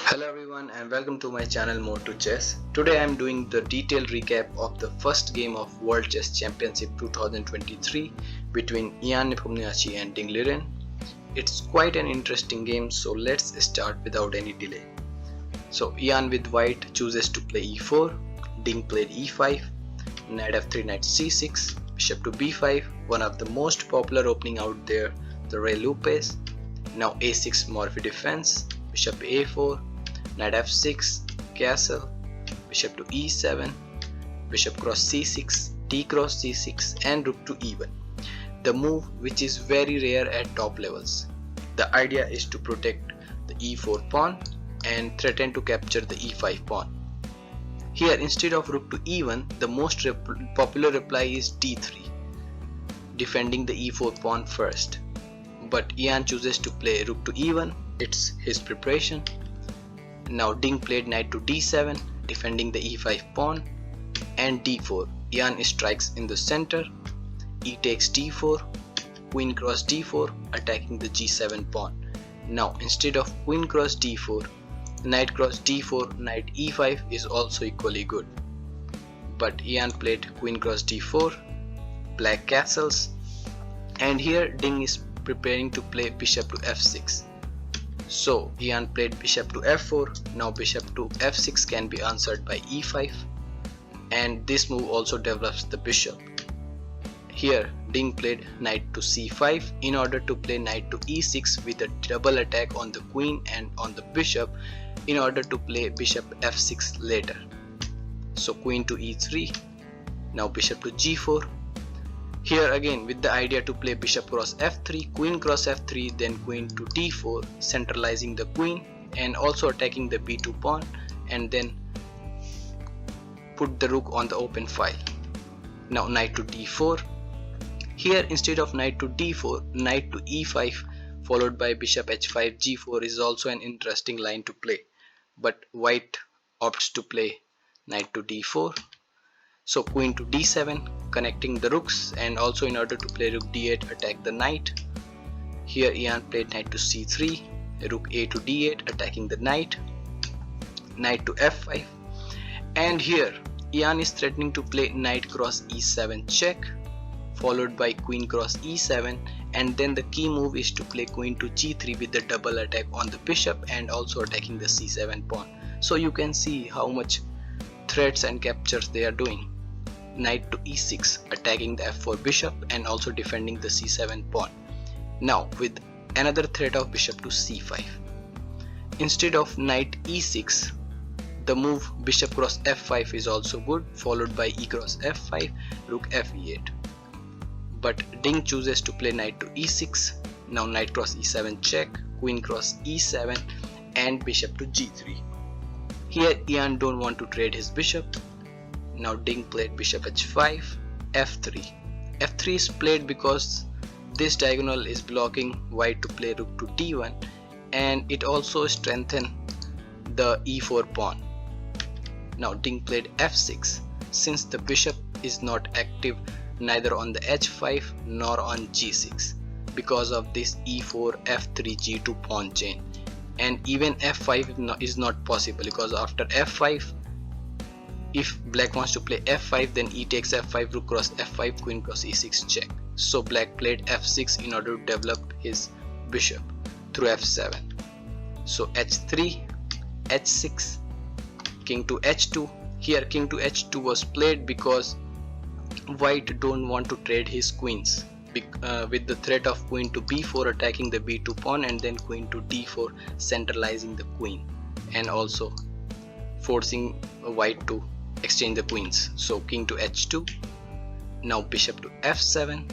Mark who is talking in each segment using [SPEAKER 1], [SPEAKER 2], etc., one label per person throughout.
[SPEAKER 1] Hello everyone and welcome to my channel MoreToChess. Today I am doing the detailed recap of the first game of World Chess Championship 2023 between Nepomniachtchi and Liren. It's quite an interesting game, so let's start without any delay. So Ian with white chooses to play e4, Ding played e5, Nf3 Nc6, bishop to b5, one of the most popular opening out there, the Re Lupes. Now a6 Morphy defense, bishop a4, knight f6, castle, bishop to e7, bishop cross c6, d cross c6 and rook to e1. The move which is very rare at top levels. The idea is to protect the e4 pawn and threaten to capture the e5 pawn. Here instead of rook to e1, the most popular reply is d3, defending the e4 pawn first. But Ian chooses to play rook to e1, it's his preparation. Now Ding played knight to d7, defending the e5 pawn, and d4. Ian strikes in the center, e takes d4, queen cross d4, attacking the g7 pawn. Now instead of queen cross d4, knight cross d4, knight e5 is also equally good. But Ian played queen cross d4, black castles, and here Ding is preparing to play bishop to f6. So Ian played bishop to f4. Now bishop to f6 can be answered by e5, and this move also develops the bishop. Here Ding played knight to c5 in order to play knight to e6 with a double attack on the queen and on the bishop in order to play bishop f6 later. So queen to e3, now bishop to g4. Here again with the idea to play bishop cross f3, queen cross f3, then queen to d4, centralizing the queen and also attacking the b2 pawn, and then put the rook on the open file. Now knight to d4. Here instead of knight to d4, knight to e5 followed by bishop h5 g4 is also an interesting line to play, but white opts to play knight to d4. So queen to d7, connecting the rooks, and also in order to play rook d8 attack the knight. Here Ian played knight to c3, rook a to d8 attacking the knight, knight to f5, and here Ian is threatening to play knight cross e7 check followed by queen cross e7, and then the key move is to play queen to g3 with the double attack on the bishop and also attacking the c7 pawn. So you can see how much threats and captures they are doing. Knight to e6 attacking the f4 bishop and also defending the c7 pawn. Now with another threat of bishop to c5. Instead of knight e6, the move bishop cross f5 is also good, followed by e cross f5, rook fe8. But Ding chooses to play knight to e6, now knight cross e7 check, queen cross e7 and bishop to g3. Here Ian don't want to trade his bishop. Now Ding played bishop h5, f3. f3 is played because this diagonal is blocking white to play rook to d1, and it also strengthens the e4 pawn. Now Ding played f6. Since the bishop is not active neither on the h5 nor on g6 because of this e4 f3 g2 pawn chain, and even f5 is not possible because after f5, if black wants to play f5, then e takes f5, rook cross f5, queen cross e6 check. So black played f6 in order to develop his bishop through f7. So h3, h6, king to h2. Here king to h2 was played because white don't want to trade his queens with the threat of queen to b4 attacking the b2 pawn, and then queen to d4 centralizing the queen and also forcing white to exchange the queens. So king to h2, now bishop to f7,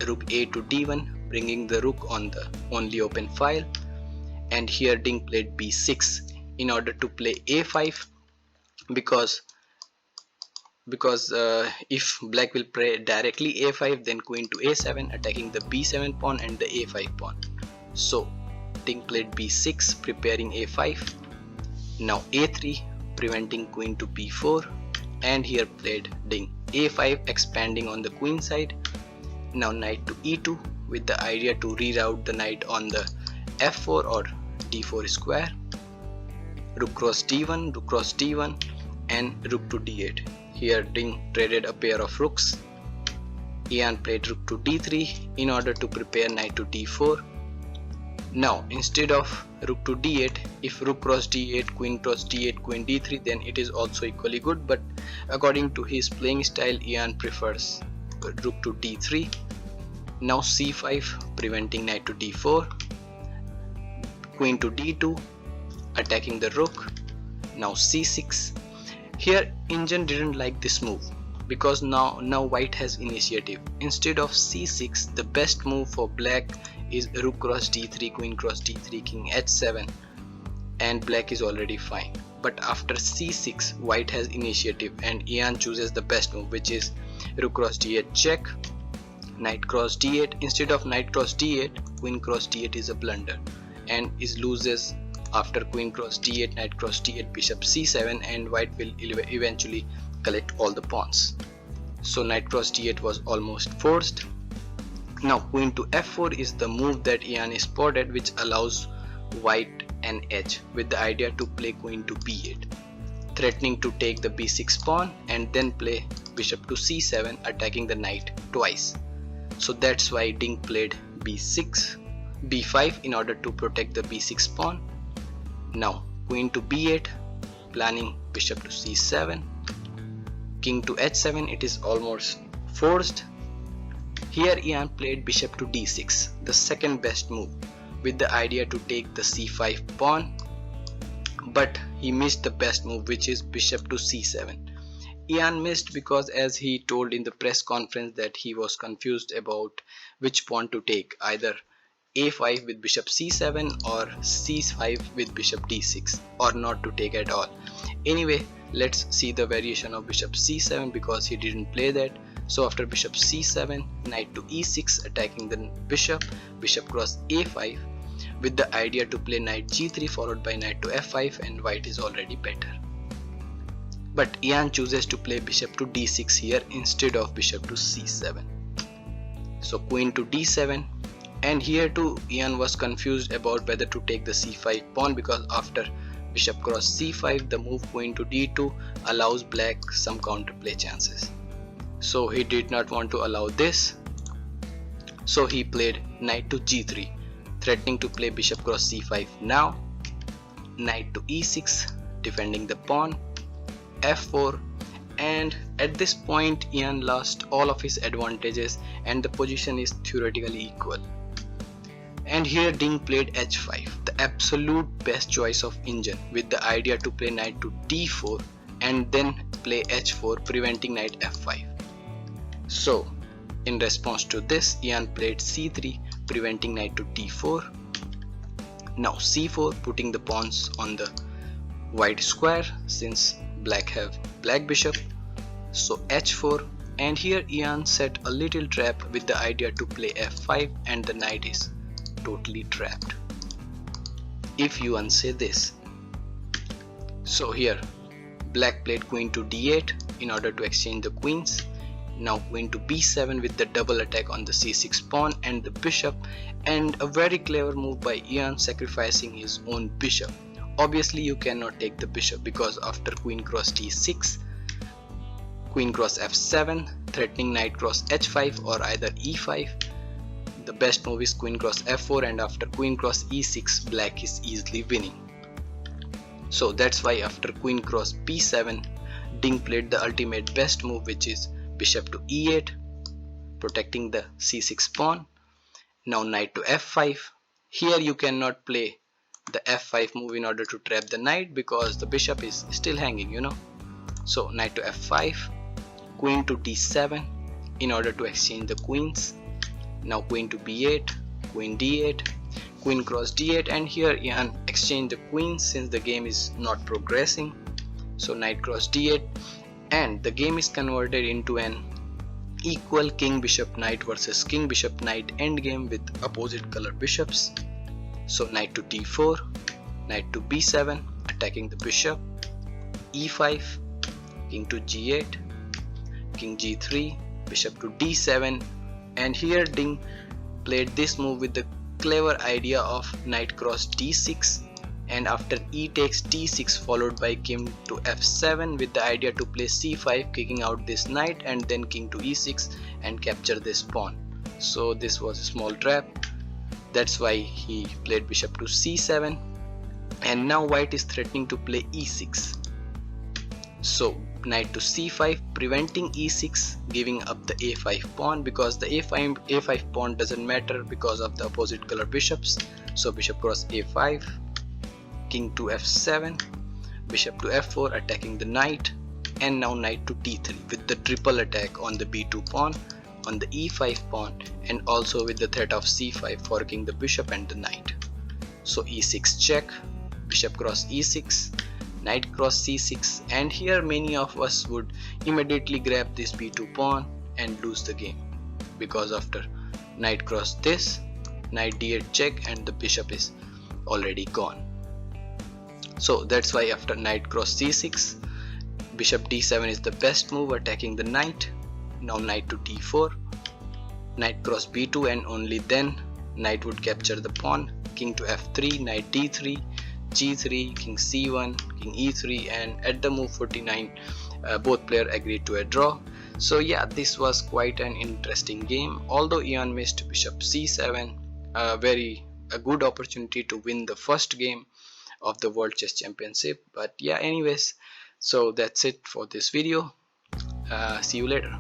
[SPEAKER 1] rook a to d1, bringing the rook on the only open file, and here Ding played b6 in order to play a5 because if black will play directly a5, then queen to a7 attacking the b7 pawn and the a5 pawn. So Ding played b6 preparing a5, now a3 preventing queen to b4, and here played Ding a5 expanding on the queen side. Now knight to e2 with the idea to reroute the knight on the f4 or d4 square. rook cross d1, rook cross d1 and rook to d8. Here Ding traded a pair of rooks. Ian played rook to d3 in order to prepare knight to d4. Now instead of rook to d8, if rook cross d8, queen cross d8, queen d3, then it is also equally good, but according to his playing style, Ian prefers rook to d3. Now c5, preventing knight to d4, queen to d2, attacking the rook. Now c6. Here Ingen didn't like this move because now white has initiative. Instead of c6, the best move for black is rook cross d3, queen cross d3, king h7, and black is already fine. But after c6, white has initiative and Ian chooses the best move, which is rook cross d8 check, knight cross d8. Instead of knight cross d8, queen cross d8 is a blunder and is loses after queen cross d8, knight cross d8, bishop c7, and white will eventually collect all the pawns. So knight cross d8 was almost forced. Now queen to f4 is the move that Ian spotted, which allows white an edge with the idea to play queen to b8, threatening to take the b6 pawn and then play bishop to c7, attacking the knight twice. So that's why Ding played b5 in order to protect the b6 pawn. Now queen to b8, planning bishop to c7, king to h7, it is almost forced. Here Ian played bishop to d6, the second best move, with the idea to take the c5 pawn, but he missed the best move, which is bishop to c7. Ian missed because, as he told in the press conference, that he was confused about which pawn to take, either a5 with bishop c7 or c5 with bishop d6, or not to take at all. Anyway, let's see the variation of bishop c7 because he didn't play that. So after bishop c7, knight to e6, attacking the bishop, bishop cross a5, with the idea to play knight g3 followed by knight to f5, and white is already better. But Ian chooses to play bishop to d6 here instead of bishop to c7. So queen to d7, and here too Ian was confused about whether to take the c5 pawn, because after bishop cross c5, the move queen to d2 allows black some counterplay chances. So he did not want to allow this, so he played knight to g3, threatening to play bishop cross c5 now, knight to e6, defending the pawn, f4, and at this point Ian lost all of his advantages and the position is theoretically equal. And here Ding played h5, the absolute best choice of Ingen, with the idea to play knight to d4 and then play h4, preventing knight f5. So in response to this, Ian played c3, preventing knight to d4. Now c4, putting the pawns on the white square since black have black bishop. So h4, and here Ian set a little trap with the idea to play f5, and the knight is totally trapped if you unsay this. So here black played queen to d8 in order to exchange the queens. Now queen to b7 with the double attack on the c6 pawn and the bishop, and a very clever move by Ian, sacrificing his own bishop. Obviously you cannot take the bishop because after queen cross d6, queen cross f7, threatening knight cross h5 or either e5. The best move is queen cross f4, and after queen cross e6, black is easily winning. So that's why after queen cross b7, Ding played the ultimate best move, which is bishop to e8, protecting the c6 pawn. Now knight to f5. Here you cannot play the f5 move in order to trap the knight because the bishop is still hanging, you know. So knight to f5, queen to d7 in order to exchange the queens. Now queen to b8, queen d8, queen cross d8, and here Ian exchanged the queens since the game is not progressing. So knight cross d8, and the game is converted into an equal king bishop knight versus king bishop knight endgame with opposite color bishops. So knight to d4, knight to b7, attacking the bishop, e5, king to g8, king g3, bishop to d7, and here Ding played this move with the clever idea of knight cross d6, and after e takes d6 followed by king to f7 with the idea to play c5, kicking out this knight, and then king to e6 and capture this pawn. So this was a small trap. That's why he played bishop to c7, and now white is threatening to play e6. So knight to c5, preventing e6, giving up the a5 pawn, because the a5 pawn doesn't matter because of the opposite color bishops. So bishop cross a5, king to f7, bishop to f4, attacking the knight, and now knight to d3 with the triple attack on the b2 pawn, on the e5 pawn, and also with the threat of c5, forking the bishop and the knight. So e6 check, bishop cross e6, knight cross c6, and here many of us would immediately grab this b2 pawn and lose the game, because after knight cross this, knight d8 check, and the bishop is already gone. So that's why after knight cross c6, bishop d7 is the best move, attacking the knight. Now knight to d4, knight cross b2, and only then knight would capture the pawn. King to f3, knight d3, g3, king c1, king e3, and at the move 49 both players agreed to a draw. So yeah, this was quite an interesting game. Although Ian missed bishop c7, a good opportunity to win the first game of the World Chess Championship. But yeah, anyways, so that's it for this video. See you later.